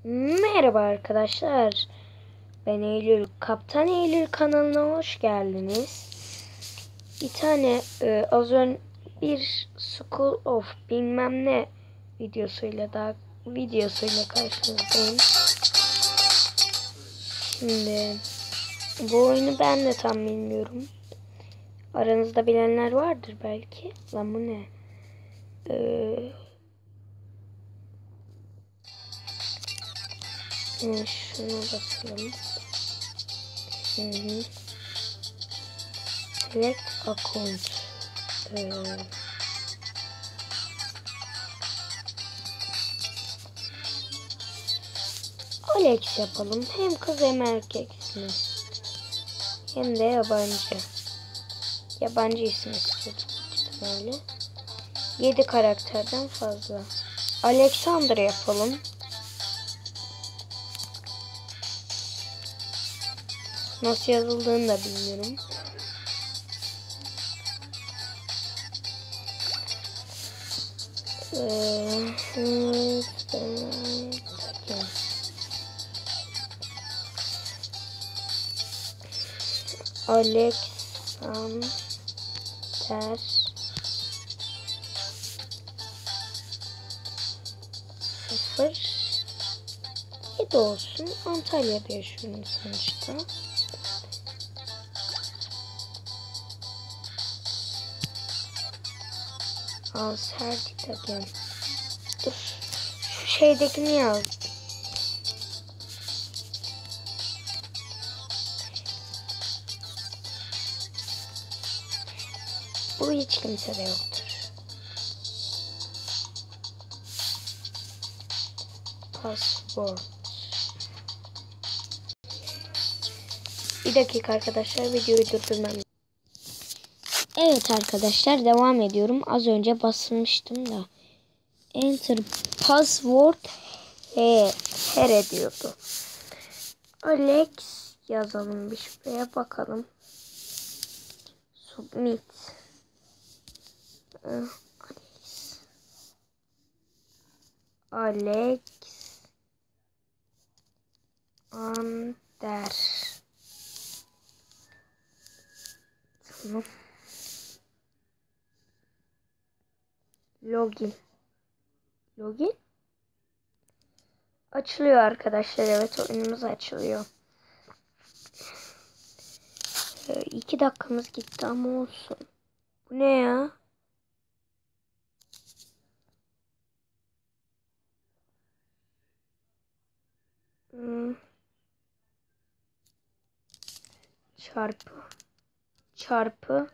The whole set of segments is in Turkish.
Merhaba arkadaşlar. Ben Eylül. Kaptan Eylül kanalına hoş geldiniz. Bir tane az önce bir School of bilmem ne videosuyla karşınızdayım. Şimdi bu oyunu ben de tam bilmiyorum. Aranızda bilenler vardır belki. Lan bu ne? Şuna basalım. Select account. Alex yapalım. Hem kız hem erkeksiniz. Hem de yabancı. Yabancı isim istiyordum ihtimalle. 7 karakterden fazla. Alexander yapalım. Nasıl yazıldığını da bilmiyorum. Alexander 07 olsun. Antalya'da yaşıyorum sonuçta. Alserdit again. Dur. Şu şeydekini yazdım. Bu hiç kimsede yoktur. Password. Bir dakika arkadaşlar, videoyu durdurmam. Evet arkadaşlar, devam ediyorum. Az önce basmıştım da. Enter password her ediyordu. Alex yazalım, bir şuraya bakalım. Submit. Alex Ander. Tamam. Login. Açılıyor arkadaşlar. Evet, oyunumuz açılıyor. 2 dakikamız gitti ama olsun. Bu ne ya? Çarpı.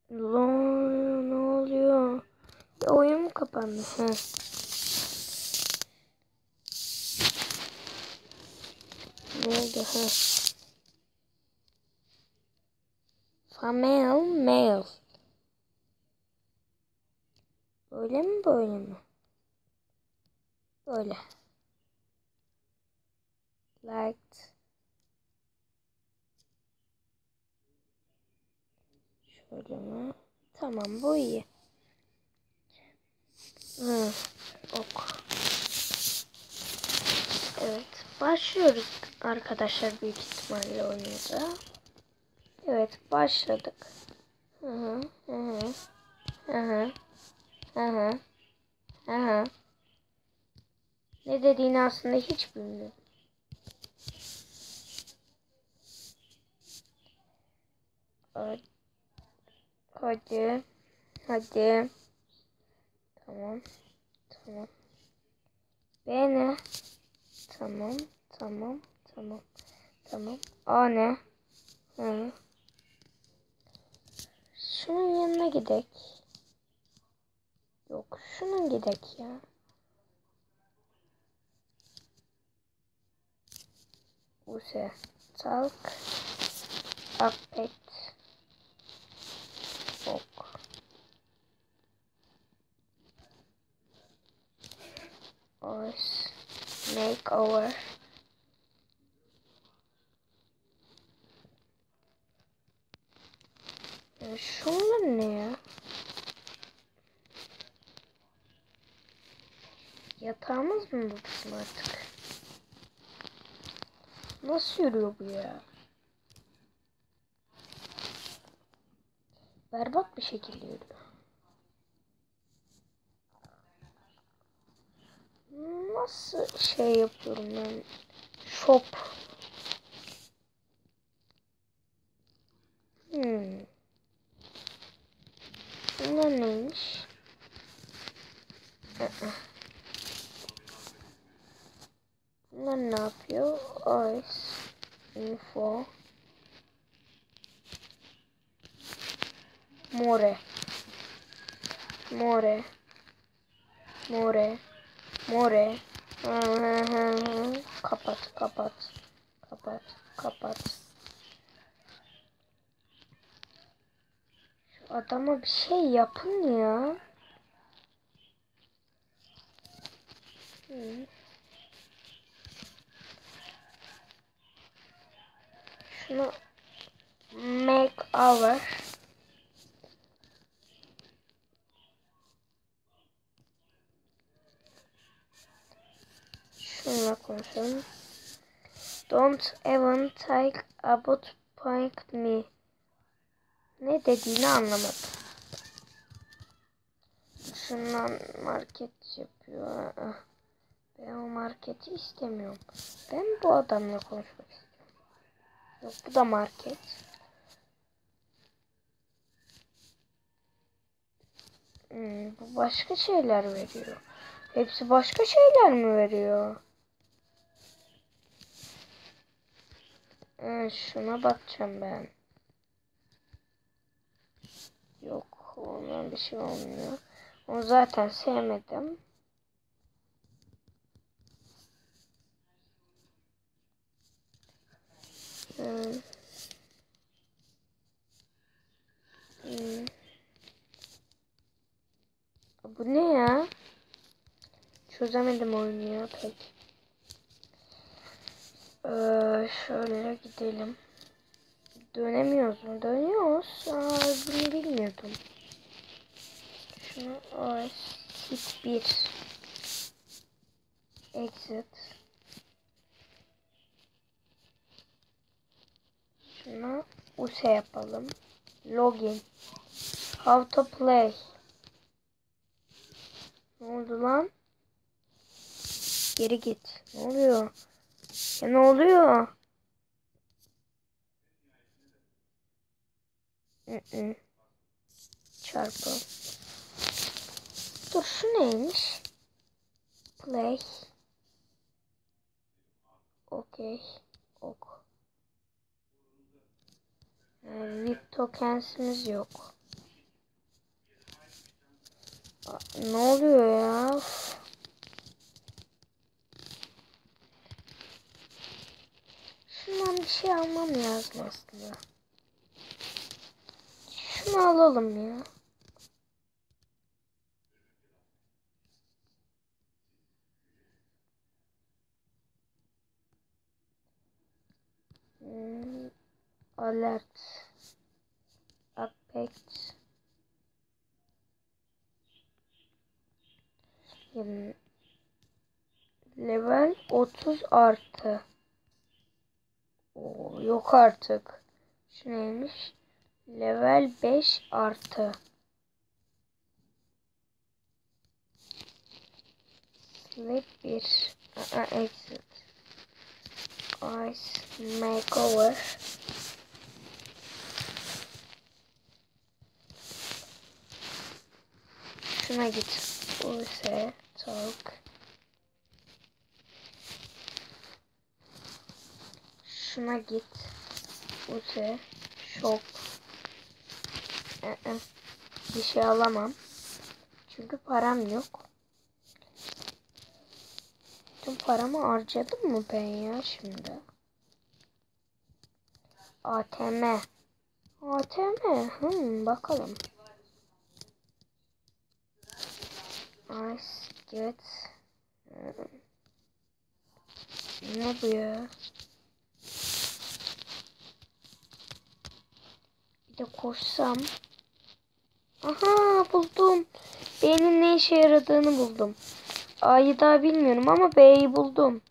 Ne oluyor? Ya, oyun mu kapandı? Ne oldu? Mail. Böyle mi? Böyle. Liked. Şöyle mi? Tamam, bu iyi. Ok. Evet. Başlıyoruz arkadaşlar, büyük ihtimalle oyunumuza. Evet, başladık. Hı. Ne dediğini aslında hiç bilmiyorum. Hadi. Tamam. Beni. Tamam. A ne? Şunun yanına gidek. Yok, şunun gidek ya. Use. Talk. Update. Ok. Os. Makeover. Şunlar ne ya? Yatağımız mı bu bizim artık? Nasıl yürüyor bu ya? Berbat bir şekilde yürüyor. Nasıl şey yapıyorum ben? Shop. Bunlar neymiş? Bunlar ne yapıyor? Ice. Info. More. More. More. More. Kapat, kapat. Kapat, kapat. Şu adama bir şey yapın ya. Şunu make over. Şununla konuşalım. Don't even take about point me. Ne dediğini anlamadım. Şundan market yapıyor. Ben o marketi istemiyorum. Ben bu adamla konuşmak istiyorum. Yok, bu da market. Bu başka şeyler veriyor. Hepsi başka şeyler mi veriyor? Şuna bakacağım ben. Yok, ondan bir şey olmuyor. Onu zaten sevmedim. Bu ne ya? Çözemedim oyunu ya pek. Şöyle gidelim. Dönemiyoruz mu? Dönüyoruz. Bunu bilmiyordum. Şunu hit 1. Exit. Şunu use yapalım. Login. How to play. Ne oldu lan? Geri git. Ne oluyor? Ya ne oluyor? Çarpı. Dur, şu neymiş? Play. Okay. Ok. VIP tokensimiz yok. Ne oluyor ya? Şundan bir şey almam lazım aslında. Şunu alalım ya. Alert. Apex. Level 30 artı. Oo, yok artık. Şu neymiş? Level 5 artı. Sleep 1. Exit. Ice makeover. Şuna git. Use talk. Şuna git. Use shop. Bir şey alamam. Çünkü param yok. Tüm paramı harcadım mı ben ya şimdi? ATM. ATM. Bakalım. Ice get. Ne bu ya? Bir de koşsam. Aha, buldum. Beynin ne işe yaradığını buldum. A'yı daha bilmiyorum ama B'yi buldum.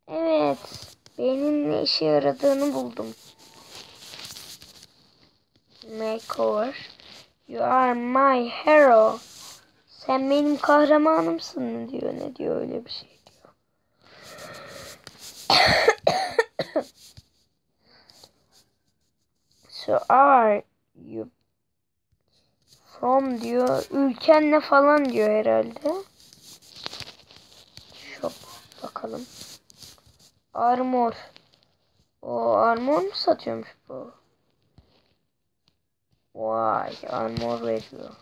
Evet. B'nin ne işe yaradığını buldum. Makeover. You are my hero. Sen benim kahramanımsın diyor. Ne diyor, öyle bir şey diyor. So are you from diyor. Ülken ne falan diyor herhalde. Shop bakalım. Armor. O armor mu satıyormuş bu? Vay, armor veriyor.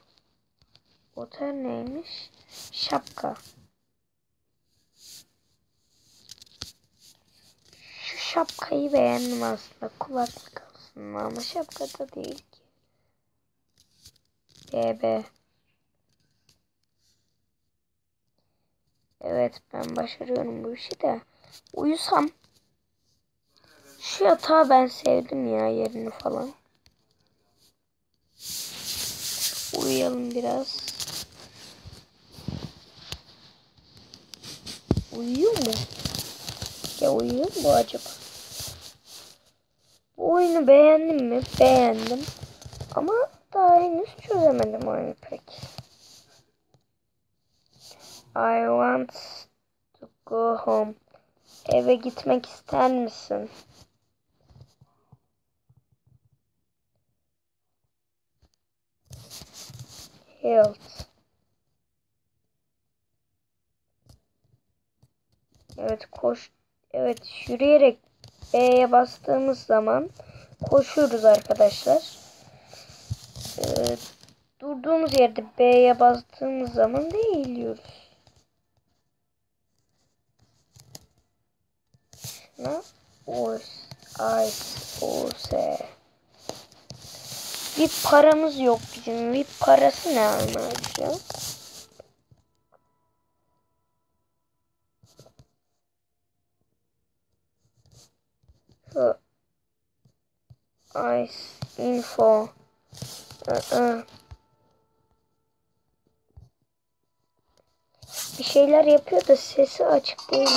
Otel neymiş? Şapka. Şu şapkayı beğendim aslında. Kulaklık aslında ama şapka da değil ki. BB. Evet, ben başarıyorum bu işi de. Uyusam. Şu yatağı ben sevdim ya, yerini falan. Uyuyalım biraz. Uyuyor mu? Ya uyuyor mu acaba? Bu oyunu beğendim mi? Beğendim. Ama daha henüz çözemedim oyunu pek. I want to go home. Eve gitmek ister misin? Health. Evet, koş. Evet, yürüyerek B'ye bastığımız zaman koşuyoruz arkadaşlar. Durduğumuz yerde B'ye bastığımız zaman da eğiliyoruz. Şuna O-S. VIP paramız yok bizim. VIP parası ne anlayacağım? Ice info. Bir şeyler yapıyor da sesi açık değil.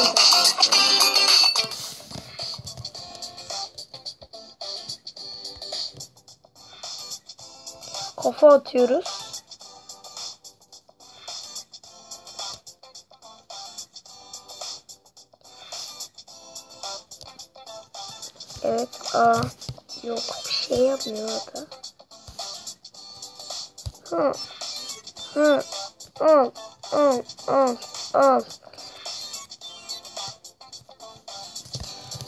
Kafa atıyoruz. Evet, yok, bir şey yapmıyor o da. Al.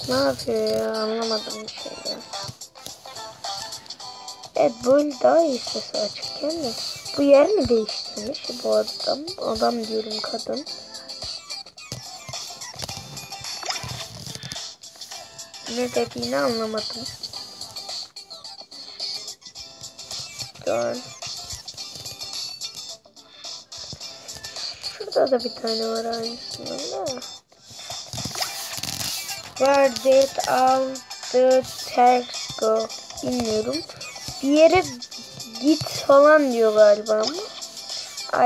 Ne yapıyor ya, anlamadım bir şey ya. Evet, böyle daha iyi sesi açıkken de. Bu yer mi değiştirmiş bu adam? Adam diyorum, kadın. Ne dediğini anlamadım. Dön. Şurada da bir tane var aynısından da. Where did all the tags go? Bilmiyorum. Bir yere git falan diyor galiba ama.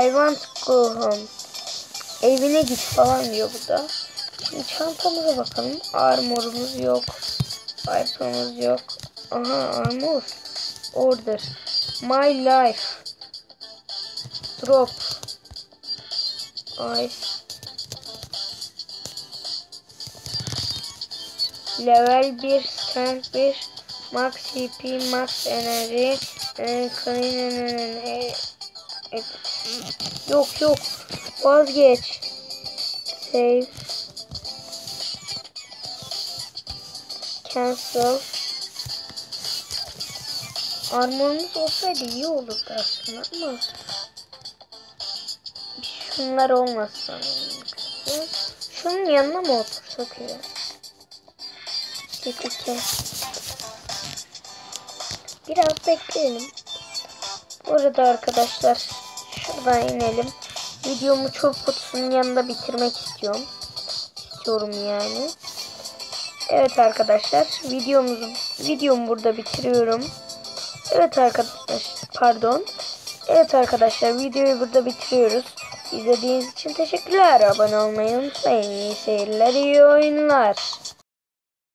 I want to go home. Evine git falan diyor bu da. Şimdi çantamıza bakalım. Armorumuz yok. Item'ımız yok. Aha, armor. Order. My life. Drop. Ice. Level 1, strength 1, max CP, max enerji, yok, vazgeç. Save. Cancel. Armorumuz olsaydı iyi olurdu aslında ama şunlar olmazsa. Şunun yanına mı otursak ya? Çekilken. Biraz bekleyelim. Bu arada arkadaşlar, şuradan inelim. Videomu çöp kutusunun yanında bitirmek istiyorum. Yani. Evet arkadaşlar, videomu burada bitiriyorum. Evet arkadaşlar, videoyu burada bitiriyoruz. İzlediğiniz için teşekkürler. Abone olmayı unutmayın. İyi seyirler, iyi oyunlar.